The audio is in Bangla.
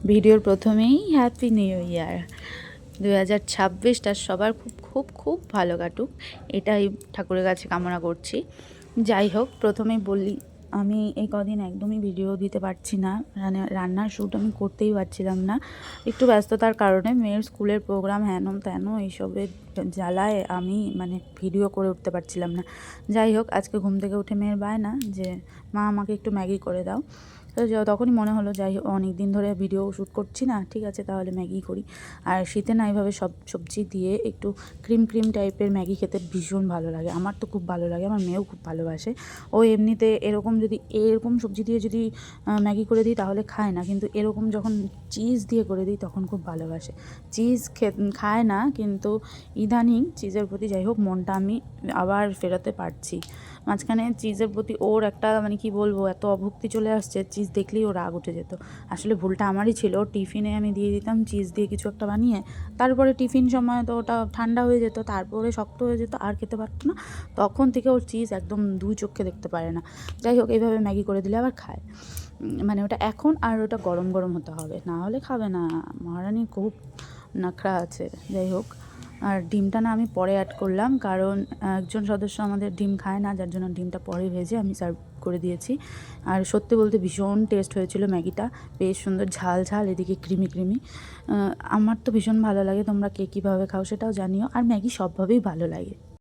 ভিডিওর প্রথমেই হ্যাপি নিউ ইয়ার 2026টা সবার খুব খুব খুব ভালো কাটুক, এটাই ঠাকুরের কাছে কামনা করছি। যাই হোক, প্রথমেই বলি, আমি এই কদিন একদমই ভিডিও দিতে পারছি না, রান্নার শ্যুট আমি করতেই পারছিলাম না। একটু ব্যস্ততার কারণে মেয়ের স্কুলের প্রোগ্রাম হেন তেন এইসবের জ্বালায় আমি ভিডিও করে উঠতে পারছিলাম না। যাই হোক, আজকে ঘুম থেকে উঠে মেয়ের বায়না যে মা আমাকে একটু ম্যাগি করে দাও। তো তখনই মনে হলো, যাই হোক অনেক দিন ধরে ভিডিও শ্যুট করছি না, ঠিক আছে তাহলে ম্যাগি করি। আর শীতে না এইভাবে সব সবজি দিয়ে একটু ক্রিম ক্রিম টাইপের ম্যাগি খেতে ভীষণ ভালো লাগে, আমার তো খুব ভালো লাগে, আমার মেয়েও খুব ভালোবাসে। ও এমনিতে এরকম সবজি দিয়ে যদি ম্যাগি করে দিই তাহলে খায় না, কিন্তু এরকম যখন চিজ দিয়ে করে দিই তখন খুব ভালোবাসে। চিজ খায় না, কিন্তু ইদানিং চিজের প্রতি যাই হোক মনটা আমি আবার ফেরাতে পারছি। মাঝখানে চিজের প্রতি ওর একটা কি বলবো, এত অভক্তি চলে আসছে, চিজ দেখলেই ওর রাগ উঠে যেত। আসলে ভুলটা আমারই ছিল, টিফিনে আমি দিয়ে দিতাম চিজ দিয়ে কিছু একটা বানিয়ে, তারপরে টিফিন সময় তো ওটা ঠান্ডা হয়ে যেত, তারপরে শক্ত হয়ে যেত, আর খেতে পারতো না। তখন থেকে ওর চিজ একদম দুই চোখে দেখতে পারে না। যাই হোক, এইভাবে ম্যাগি করে দিলে আবার খায়। ওটা এখন আর ওটা গরম গরম হতে হবে, না হলে খাবে না। মহারানীর খুব নাখরা আছে। যাই হোক, আর ডিমটা না আমি পরে অ্যাড করলাম, কারণ একজন সদস্য আমাদের ডিম খায় না, যার জন্য ডিমটা পরে ভেজে আমি সার্ভ করে দিয়েছি। আর সত্যি বলতে ভীষণ টেস্ট হয়েছিল ম্যাগিটা, বেশ সুন্দর ঝাল ঝাল, এদিকে ক্রিমি ক্রিমি। আমার তো ভীষণ ভালো লাগে, তোমরা কে কীভাবে খাও সেটাও জানিও। আর ম্যাগি সবভাবেই ভালো লাগে।